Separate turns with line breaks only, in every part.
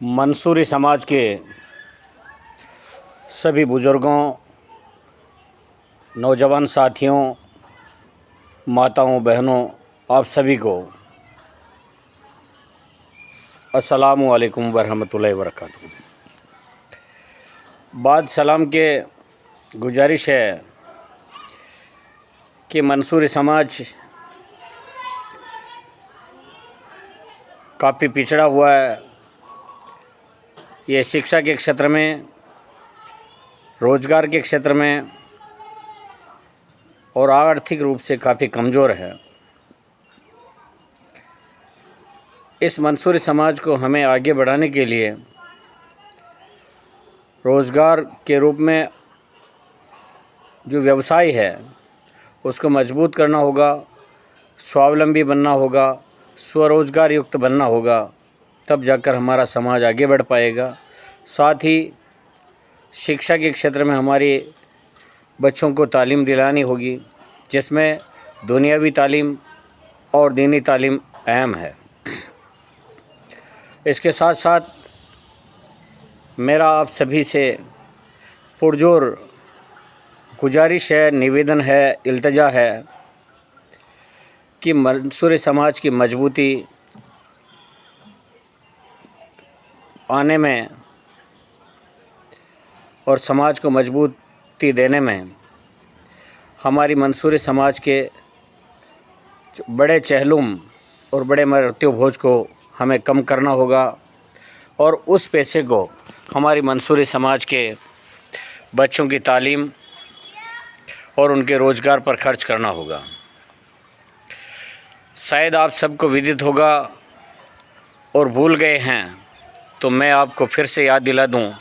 मंसूरी समाज के सभी बुज़ुर्गों, नौजवान साथियों, माताओं, बहनों, आप सभी को अस्सलामु अलैकुम वरहमतुल्लाहि वबरकातुहू। बाद सलाम के गुजारिश है कि मंसूरी समाज काफ़ी पिछड़ा हुआ है। ये शिक्षा के क्षेत्र में, रोज़गार के क्षेत्र में और आर्थिक रूप से काफ़ी कमज़ोर है। इस मंसूरी समाज को हमें आगे बढ़ाने के लिए रोज़गार के रूप में जो व्यवसाय है उसको मजबूत करना होगा, स्वावलंबी बनना होगा, स्वरोज़गार युक्त बनना होगा, तब जाकर हमारा समाज आगे बढ़ पाएगा। साथ ही शिक्षा के क्षेत्र में हमारे बच्चों को तालीम दिलानी होगी, जिसमें दुनियावी तालीम और दीनी तालीम अहम है। इसके साथ साथ मेरा आप सभी से पुरजोर गुजारिश है, निवेदन है, इल्तिजा है कि मंसूरी समाज की मजबूती आने में और समाज को मजबूती देने में हमारी मंसूरी समाज के बड़े चहलुम और बड़े मृत्यु भोज को हमें कम करना होगा और उस पैसे को हमारी मंसूरी समाज के बच्चों की तालीम और उनके रोज़गार पर खर्च करना होगा। शायद आप सबको विदित होगा और भूल गए हैं तो मैं आपको फिर से याद दिला दूं।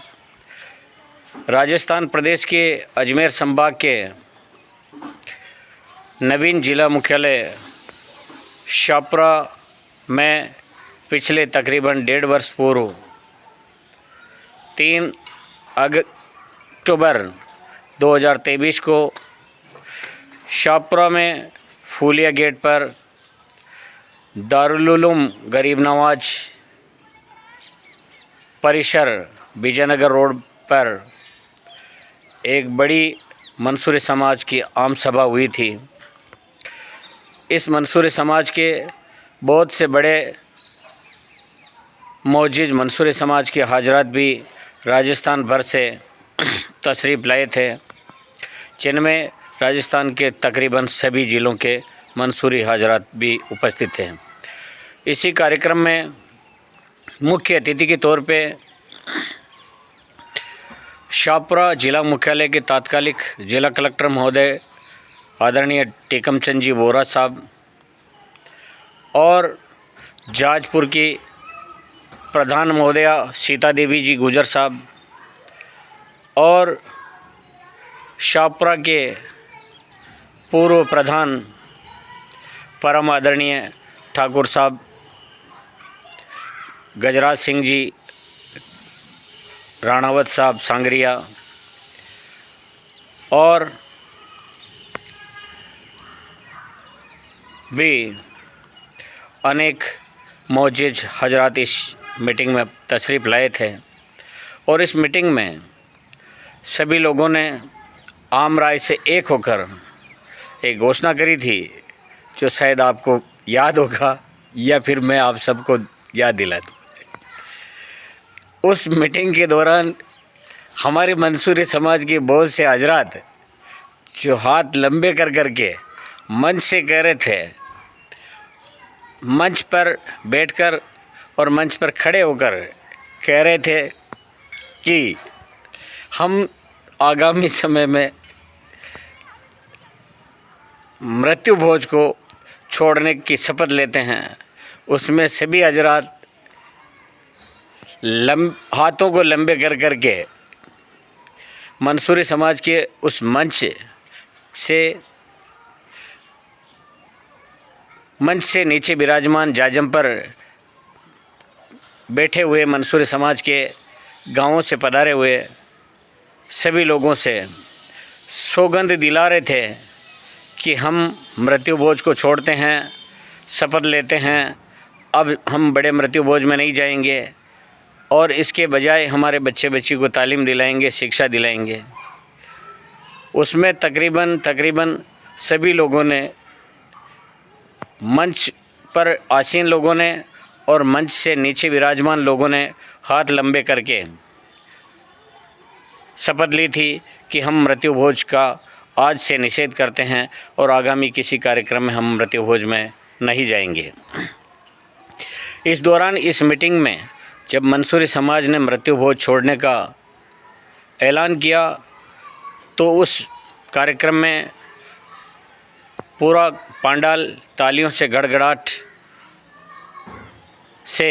राजस्थान प्रदेश के अजमेर संभाग के नवीन जिला मुख्यालय शाहपुरा में पिछले तकरीबन 1.5 वर्ष पूर्व 3 अक्टूबर 2023 को शाहपुरा में फूलिया गेट पर दारुल उलूम गरीब नवाज परिसर विजयनगर रोड पर एक बड़ी मंसूरी समाज की आम सभा हुई थी। इस मंसूरी समाज के बहुत से बड़े मोअज़्ज़िज़ मंसूरी समाज के हाजरात भी राजस्थान भर से तशरीफ़ लाए थे, जिनमें राजस्थान के तकरीबन सभी ज़िलों के मंसूरी हाजरात भी उपस्थित थे। इसी कार्यक्रम में मुख्य अतिथि के तौर पे शाहपुरा जिला मुख्यालय के तात्कालिक जिला कलेक्टर महोदय आदरणीय टेकम चंद जी वोरा साहब और जाजपुर की प्रधान महोदया सीता देवी जी गुजर साहब और शाहपुरा के पूर्व प्रधान परम आदरणीय ठाकुर साहब गजराज सिंह जी राणावत साहब सांगरिया और भी अनेक मोअज़्ज़िज़ हजरात इस मीटिंग में तशरीफ़ लाए थे। और इस मीटिंग में सभी लोगों ने आम राय से एक होकर एक घोषणा करी थी, जो शायद आपको याद होगा या फिर मैं आप सबको याद दिला दूँ। उस मीटिंग के दौरान हमारे मंसूरी समाज के बहुत से हजरात जो हाथ लंबे कर के मंच से कह रहे थे, मंच पर बैठकर और मंच पर खड़े होकर कह रहे थे कि हम आगामी समय में मृत्यु भोज को छोड़ने की शपथ लेते हैं। उसमें सभी हजरात हाथों को लंबे कर के मंसूरी समाज के उस मंच से नीचे विराजमान जाजम पर बैठे हुए मंसूरी समाज के गांवों से पधारे हुए सभी लोगों से सौगंध दिला रहे थे कि हम मृत्यु भोज को छोड़ते हैं, शपथ लेते हैं, अब हम बड़े मृत्यु भोज में नहीं जाएंगे। और इसके बजाय हमारे बच्चे बच्ची को तालीम दिलाएंगे, शिक्षा दिलाएंगे। उसमें तकरीबन सभी लोगों ने, मंच पर आसीन लोगों ने और मंच से नीचे विराजमान लोगों ने हाथ लंबे करके शपथ ली थी कि हम मृत्यु भोज का आज से निषेध करते हैं और आगामी किसी कार्यक्रम में हम मृत्यु भोज में नहीं जाएंगे। इस दौरान इस मीटिंग में जब मंसूरी समाज ने मृत्यु भोज छोड़ने का ऐलान किया तो उस कार्यक्रम में पूरा पंडाल तालियों से गड़गड़ाहट से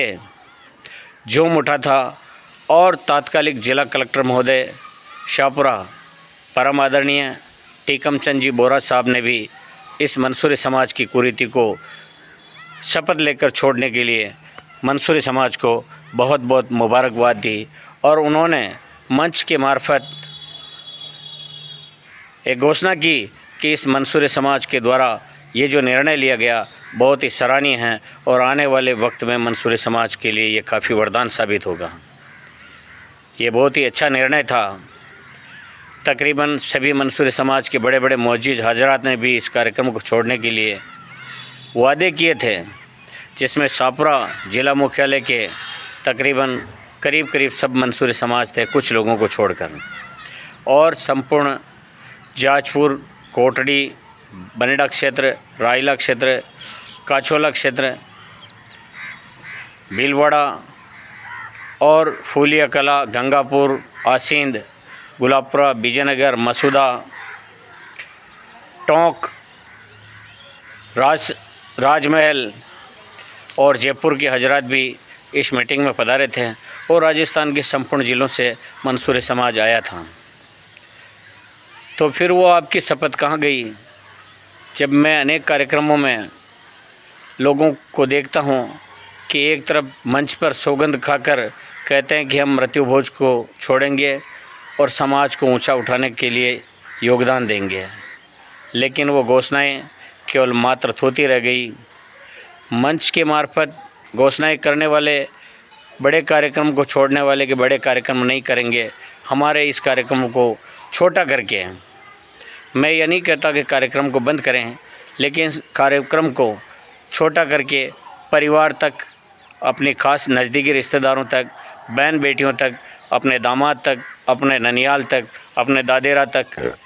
झूम उठा था और तात्कालिक जिला कलेक्टर महोदय शाहपुरा परम आदरणीय टीकमचंद जी बोरा साहब ने भी इस मंसूरी समाज की कुरीति को शपथ लेकर छोड़ने के लिए मंसूरी समाज को बहुत बहुत मुबारकबाद दी और उन्होंने मंच के मार्फत एक घोषणा की कि इस मंसूरी समाज के द्वारा ये जो निर्णय लिया गया बहुत ही सराहनीय है और आने वाले वक्त में मंसूरी समाज के लिए ये काफ़ी वरदान साबित होगा। ये बहुत ही अच्छा निर्णय था। तकरीबन सभी मंसूरी समाज के बड़े बड़े मुअज्जिज़ हजरात ने भी इस कार्यक्रम को छोड़ने के लिए वादे किए थे, जिसमें शाहपुरा ज़िला मुख्यालय के तकरीबन करीब सब मंसूरी समाज थे, कुछ लोगों को छोड़कर, और संपूर्ण जाजपुर, कोटड़ी, बनेड़ा क्षेत्र, रायला क्षेत्र, काछोला क्षेत्र, भीलवाड़ा और फूलिया कला, गंगापुर, आसींद, गुलाबपुरा, विजयनगर, मसूदा, टोंक, राजमहल और जयपुर के हजरात भी इस मीटिंग में पधारे थे और राजस्थान के संपूर्ण ज़िलों से मंसूरी समाज आया था। तो फिर वो आपकी शपथ कहाँ गई? जब मैं अनेक कार्यक्रमों में लोगों को देखता हूँ कि एक तरफ मंच पर सौगंध खाकर कहते हैं कि हम मृत्यु भोज को छोड़ेंगे और समाज को ऊंचा उठाने के लिए योगदान देंगे, लेकिन वो घोषणाएं केवल मात्र होती रह गई। मंच के मार्फत घोषणाएं करने वाले बड़े कार्यक्रम को छोड़ने वाले के बड़े कार्यक्रम नहीं करेंगे। हमारे इस कार्यक्रम को छोटा करके, मैं ये नहीं कहता कि कार्यक्रम को बंद करें, लेकिन कार्यक्रम को छोटा करके परिवार तक, अपने ख़ास नज़दीकी रिश्तेदारों तक, बहन बेटियों तक, अपने दामाद तक, अपने ननियाल तक, अपने दादेरा तक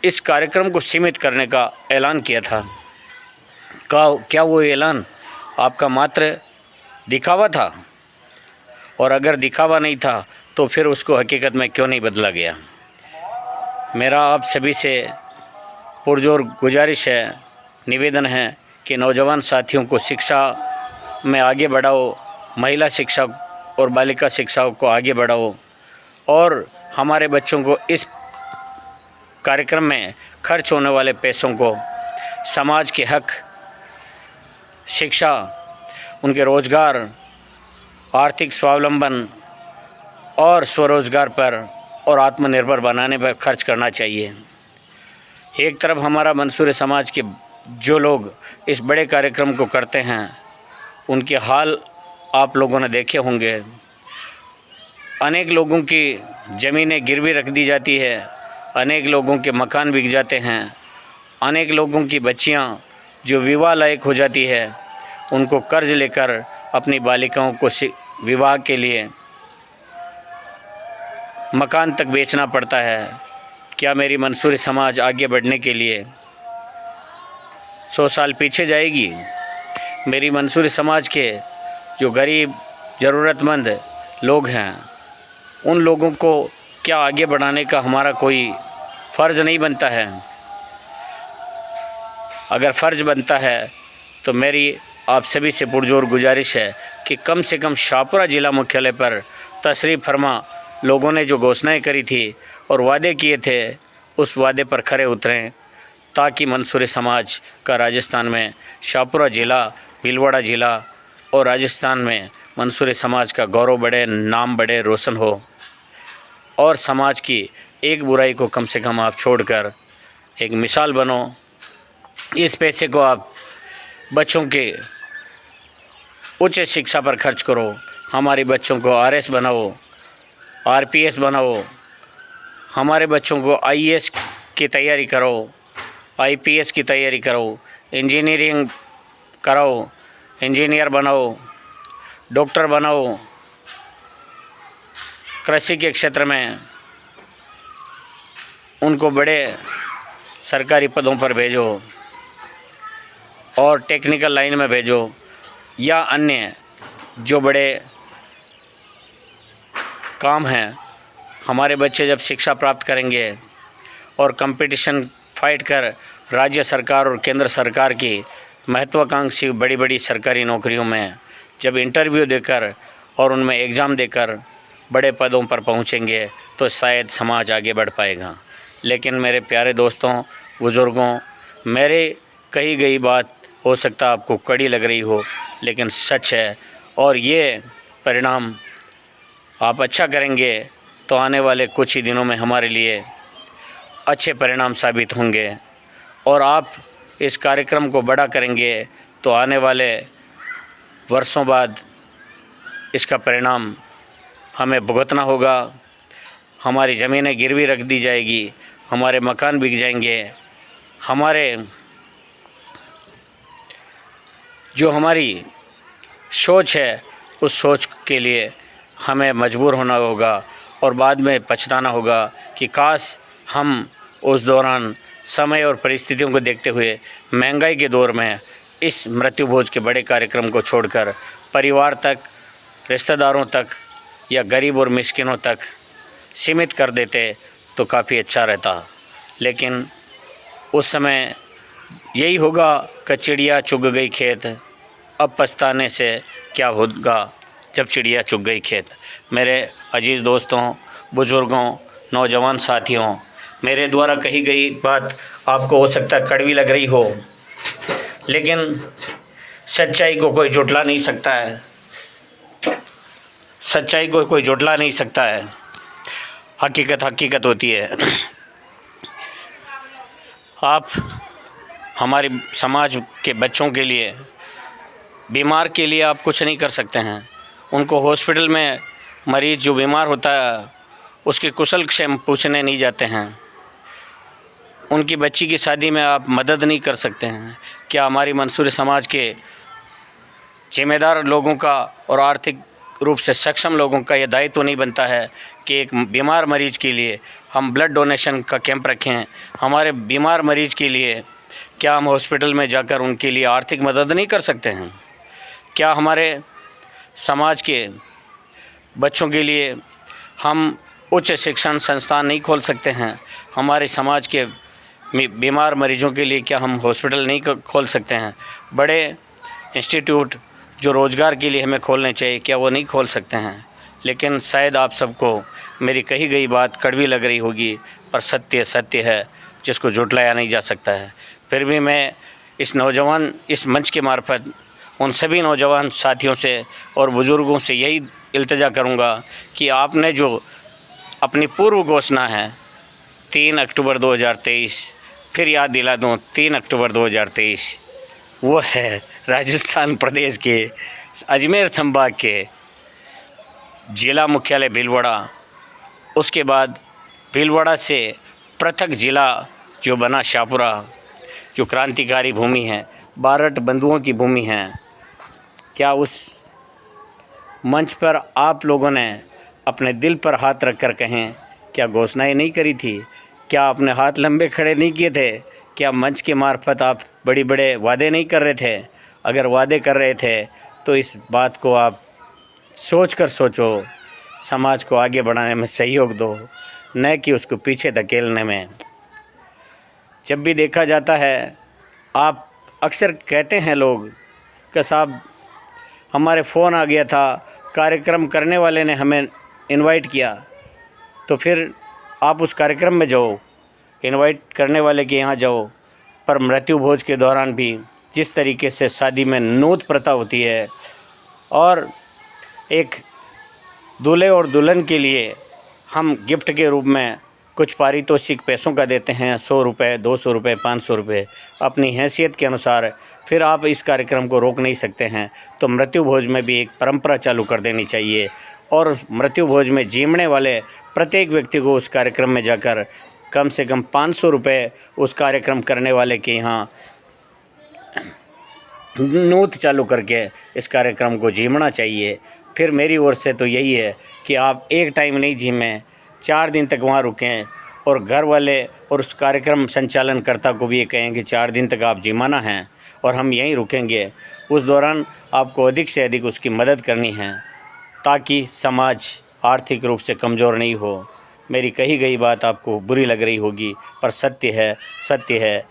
इस कार्यक्रम को सीमित करने का ऐलान किया था। क्या वो ऐलान आपका मात्र दिखावा था? और अगर दिखावा नहीं था तो फिर उसको हकीकत में क्यों नहीं बदला गया? मेरा आप सभी से पुरजोर गुजारिश है, निवेदन है कि नौजवान साथियों को शिक्षा में आगे बढ़ाओ, महिला शिक्षा और बालिका शिक्षा को आगे बढ़ाओ और हमारे बच्चों को इस कार्यक्रम में खर्च होने वाले पैसों को समाज के हक, शिक्षा, उनके रोज़गार, आर्थिक स्वावलंबन और स्वरोज़गार पर और आत्मनिर्भर बनाने पर खर्च करना चाहिए। एक तरफ हमारा मंसूरी समाज के जो लोग इस बड़े कार्यक्रम को करते हैं उनके हाल आप लोगों ने देखे होंगे। अनेक लोगों की ज़मीनें गिरवी रख दी जाती है, अनेक लोगों के मकान बिक जाते हैं, अनेक लोगों की बच्चियां जो विवाह लायक हो जाती है उनको कर्ज लेकर अपनी बालिकाओं को विवाह के लिए मकान तक बेचना पड़ता है। क्या मेरी मंसूरी समाज आगे बढ़ने के लिए 100 साल पीछे जाएगी? मेरी मंसूरी समाज के जो गरीब ज़रूरतमंद लोग हैं उन लोगों को क्या आगे बढ़ाने का हमारा कोई फ़र्ज़ नहीं बनता है? अगर फ़र्ज़ बनता है तो मेरी आप सभी से पुरजोर गुजारिश है कि कम से कम शाहपुरा ज़िला मुख्यालय पर तशरीफ़ फरमा लोगों ने जो घोषणाएं करी थी और वादे किए थे उस वादे पर खरे उतरें, ताकि मंसूरी समाज का राजस्थान में, शाहपुरा ज़िला, भीलवाड़ा ज़िला और राजस्थान में मंसूरी समाज का गौरव बढ़े, नाम बढ़े, रोशन हो और समाज की एक बुराई को कम से कम आप छोड़कर एक मिसाल बनो। इस पैसे को आप बच्चों के उच्च शिक्षा पर खर्च करो, हमारे बच्चों को आरएस बनाओ, आरपीएस बनाओ, हमारे बच्चों को आईएएस की तैयारी करो, आईपीएस की तैयारी करो, इंजीनियरिंग कराओ, इंजीनियर बनाओ, डॉक्टर बनाओ, कृषि के क्षेत्र में उनको बड़े सरकारी पदों पर भेजो और टेक्निकल लाइन में भेजो, या अन्य जो बड़े काम हैं। हमारे बच्चे जब शिक्षा प्राप्त करेंगे और कंपटीशन फाइट कर राज्य सरकार और केंद्र सरकार की महत्वाकांक्षी बड़ी बड़ी सरकारी नौकरियों में जब इंटरव्यू देकर और उनमें एग्ज़ाम देकर बड़े पदों पर पहुंचेंगे तो शायद समाज आगे बढ़ पाएगा। लेकिन मेरे प्यारे दोस्तों, बुज़ुर्गों, मेरे कही गई बात हो सकता आपको कड़ी लग रही हो, लेकिन सच है। और ये परिणाम आप अच्छा करेंगे तो आने वाले कुछ ही दिनों में हमारे लिए अच्छे परिणाम साबित होंगे, और आप इस कार्यक्रम को बड़ा करेंगे तो आने वाले वर्षों बाद इसका परिणाम हमें भुगतना होगा। हमारी ज़मीनें गिरवी रख दी जाएगी, हमारे मकान बिक जाएंगे, हमारे जो हमारी सोच है उस सोच के लिए हमें मजबूर होना होगा और बाद में पछताना होगा कि काश हम उस दौरान समय और परिस्थितियों को देखते हुए महंगाई के दौर में इस मृत्यु भोज के बड़े कार्यक्रम को छोड़कर परिवार तक, रिश्तेदारों तक या गरीब और मिस्किनों तक सीमित कर देते तो काफ़ी अच्छा रहता। लेकिन उस समय यही होगा कि चिड़िया चुग गई खेत, अब पछताने से क्या होगा जब चिड़िया चुग गई खेत। मेरे अजीज़ दोस्तों, बुज़ुर्गों, नौजवान साथियों, मेरे द्वारा कही गई बात आपको हो सकता है कड़वी लग रही हो, लेकिन सच्चाई को कोई झुठला नहीं सकता है। सच्चाई को कोई झुठला नहीं सकता है। हकीकत हकीकत होती है। आप हमारे समाज के बच्चों के लिए, बीमार के लिए आप कुछ नहीं कर सकते हैं। उनको हॉस्पिटल में मरीज़ जो बीमार होता है उसके कुशल क्षेम पूछने नहीं जाते हैं। उनकी बच्ची की शादी में आप मदद नहीं कर सकते हैं। क्या हमारी मंसूरी समाज के जिम्मेदार लोगों का और आर्थिक रूप से सक्षम लोगों का यह दायित्व तो नहीं बनता है कि एक बीमार मरीज़ के लिए हम ब्लड डोनेशन का कैंप रखें? हमारे बीमार मरीज़ के लिए क्या हम हॉस्पिटल में जाकर उनके लिए आर्थिक मदद नहीं कर सकते हैं? क्या हमारे समाज के बच्चों के लिए हम उच्च शिक्षण संस्थान नहीं खोल सकते हैं? हमारे समाज के बीमार मरीजों के लिए क्या हम हॉस्पिटल नहीं खोल सकते हैं? बड़े इंस्टीट्यूट जो रोज़गार के लिए हमें खोलने चाहिए, क्या वो नहीं खोल सकते हैं? लेकिन शायद आप सबको मेरी कही गई बात कड़वी लग रही होगी, पर सत्य सत्य है जिसको झुठलाया नहीं जा सकता है। फिर भी मैं इस मंच के मार्फत उन सभी नौजवान साथियों से और बुज़ुर्गों से यही इल्तिजा करूंगा कि आपने जो अपनी पूर्व घोषणा है 3 अक्टूबर 2023, फिर याद दिला दूँ 3 अक्टूबर 2023, वो है राजस्थान प्रदेश के अजमेर संभाग के ज़िला मुख्यालय भीलवाड़ा। उसके बाद भीलवाड़ा से पृथक ज़िला जो बना शाहपुरा, जो क्रांतिकारी भूमि है, बारठ बंधुओं की भूमि है। क्या उस मंच पर आप लोगों ने अपने दिल पर हाथ रख कर कहें, क्या घोषणाएं नहीं करी थी? क्या आपने हाथ लंबे खड़े नहीं किए थे? क्या मंच के मार्फत आप बड़े बड़े वादे नहीं कर रहे थे? अगर वादे कर रहे थे तो इस बात को आप सोचो, समाज को आगे बढ़ाने में सहयोग दो, न कि उसको पीछे धकेलने में। जब भी देखा जाता है, आप अक्सर कहते हैं लोग कि साहब हमारे फ़ोन आ गया था, कार्यक्रम करने वाले ने हमें इनवाइट किया, तो फिर आप उस कार्यक्रम में जाओ, इनवाइट करने वाले के यहाँ जाओ। पर मृत्यु भोज के दौरान भी जिस तरीके से शादी में नोत प्रथा होती है और एक दूल्हे और दुल्हन के लिए हम गिफ्ट के रूप में कुछ पारितोषिक पैसों का देते हैं, 100 रुपये, 200 रुपये, 500 रुपये, अपनी हैसियत के अनुसार। फिर आप इस कार्यक्रम को रोक नहीं सकते हैं। तो मृत्यु भोज में भी एक परंपरा चालू कर देनी चाहिए और मृत्यु भोज में जीवने वाले प्रत्येक व्यक्ति को उस कार्यक्रम में जाकर कम से कम 500 रुपये उस कार्यक्रम करने वाले के यहाँ नोट चालू करके इस कार्यक्रम को जीवना चाहिए। फिर मेरी ओर से तो यही है कि आप एक टाइम नहीं जीमें, 4 दिन तक वहाँ रुकें और घर वाले और उस कार्यक्रम संचालनकर्ता को भी ये कहें कि 4 दिन तक आप जिमाना है और हम यहीं रुकेंगे। उस दौरान आपको अधिक से अधिक उसकी मदद करनी है ताकि समाज आर्थिक रूप से कमज़ोर नहीं हो। मेरी कही गई बात आपको बुरी लग रही होगी पर सत्य है।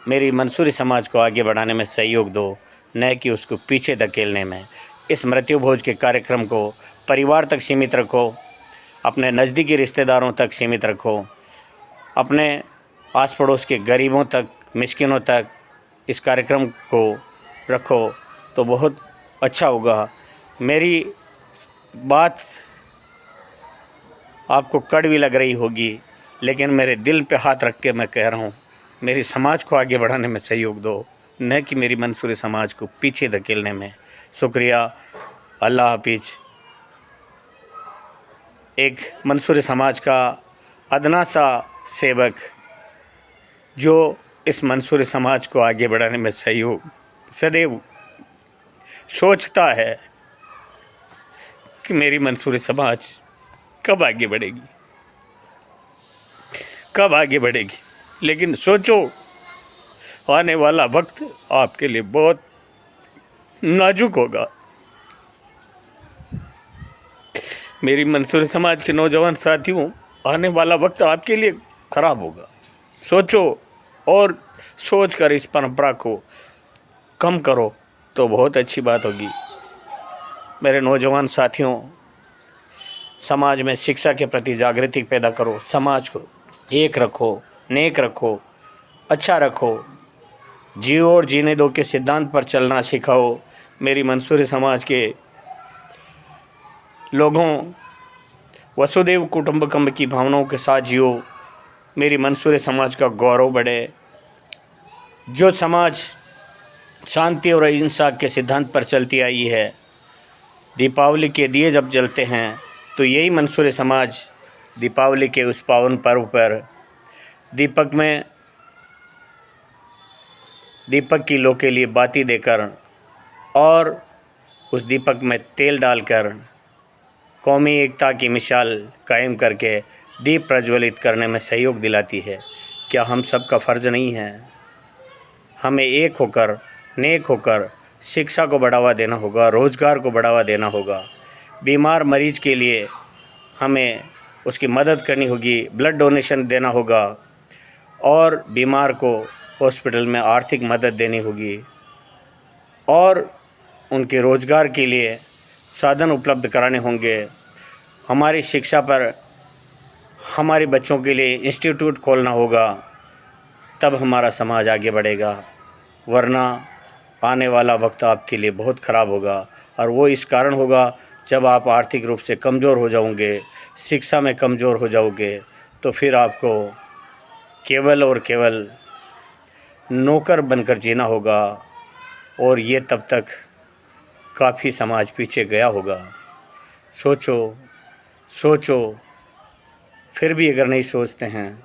मेरी मंसूरी समाज को आगे बढ़ाने में सहयोग दो, न कि उसको पीछे धकेलने में। इस मृत्यु भोज के कार्यक्रम को परिवार तक सीमित रखो, अपने नज़दीकी रिश्तेदारों तक सीमित रखो, अपने आस पड़ोस के गरीबों तक, मिस्किनों तक इस कार्यक्रम को रखो तो बहुत अच्छा होगा। मेरी बात आपको कड़वी लग रही होगी लेकिन मेरे दिल पे हाथ रख के मैं कह रहा हूँ, मेरी समाज को आगे बढ़ाने में सहयोग दो, न कि मेरी मंसूरी समाज को पीछे धकेलने में। शुक्रिया, अल्लाह हाफिज। एक मंसूरी समाज का अदना सा सेवक जो इस मंसूरी समाज को आगे बढ़ाने में सहयोग सदैव सोचता है कि मेरी मंसूरी समाज कब आगे बढ़ेगी, लेकिन सोचो आने वाला वक्त आपके लिए बहुत नाजुक होगा। मेरी मंसूरी समाज के नौजवान साथियों, आने वाला वक्त आपके लिए ख़राब होगा। सोचो और सोच कर इस परंपरा को कम करो तो बहुत अच्छी बात होगी। मेरे नौजवान साथियों, समाज में शिक्षा के प्रति जागृति पैदा करो, समाज को एक रखो, नेक रखो, अच्छा रखो, जियो और जीने दो के सिद्धांत पर चलना सिखाओ। मेरी मंसूरी समाज के लोगों, वसुदेव कुटुंबकम की भावनाओं के साथ जियो। मेरी मंसूरी समाज का गौरव बढ़े। जो समाज शांति और अहिंसा के सिद्धांत पर चलती आई है, दीपावली के दिए जब जलते हैं तो यही मंसूरी समाज दीपावली के उस पावन पर्व पर दीपक की लो के लिए बाती देकर और उस दीपक में तेल डालकर कौमी एकता की मिसाल कायम करके दीप प्रज्वलित करने में सहयोग दिलाती है। क्या हम सब का फ़र्ज़ नहीं है? हमें एक होकर, नेक होकर शिक्षा को बढ़ावा देना होगा, रोज़गार को बढ़ावा देना होगा। बीमार मरीज़ के लिए हमें उसकी मदद करनी होगी, ब्लड डोनेशन देना होगा और बीमार को हॉस्पिटल में आर्थिक मदद देनी होगी और उनके रोज़गार के लिए साधन उपलब्ध कराने होंगे। हमारी शिक्षा पर हमारे बच्चों के लिए इंस्टीट्यूट खोलना होगा, तब हमारा समाज आगे बढ़ेगा। वरना आने वाला वक्त आपके लिए बहुत ख़राब होगा और वो इस कारण होगा जब आप आर्थिक रूप से कमज़ोर हो जाओगे, शिक्षा में कमज़ोर हो जाओगे, तो फिर आपको केवल और केवल नौकर बनकर जीना होगा और ये तब तक काफ़ी समाज पीछे गया होगा। सोचो, फिर भी अगर नहीं सोचते हैं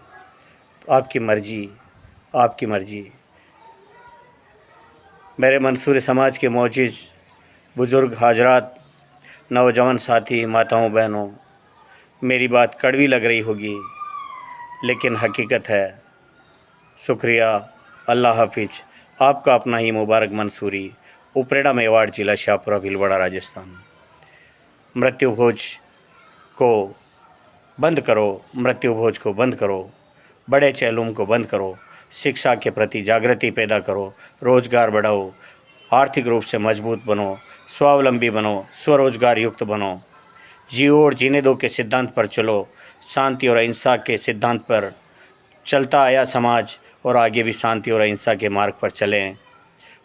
तो आपकी मर्ज़ी। मेरे मंसूरी समाज के मौजूद बुज़ुर्ग हाजरात, नौजवान साथी, माताओं बहनों, मेरी बात कड़वी लग रही होगी लेकिन हकीकत है। शुक्रिया, अल्लाह हाफिज। आपका अपना ही मुबारक मंसूरी, उपरेड़ा मेवाड़ जिला शाहपुरा भीलवाड़ा राजस्थान। मृत्यु भोज को बंद करो, बड़े चैलूम को बंद करो, शिक्षा के प्रति जागृति पैदा करो, रोज़गार बढ़ाओ, आर्थिक रूप से मजबूत बनो, स्वावलंबी बनो, स्वरोजगार युक्त बनो, जियो और जीने दो के सिद्धांत पर चलो। शांति और अहिंसा के सिद्धांत पर चलता आया समाज और आगे भी शांति और अहिंसा के मार्ग पर चलें।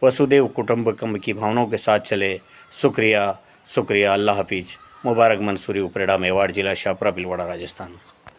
वसुदेव कुटुंबकम की भावनाओं के साथ चले। शुक्रिया, अल्लाह हाफिज। मुबारक मंसूरी, उपरेड़ा मेवाड़ जिला शाहपुरा भीलवाड़ा राजस्थान।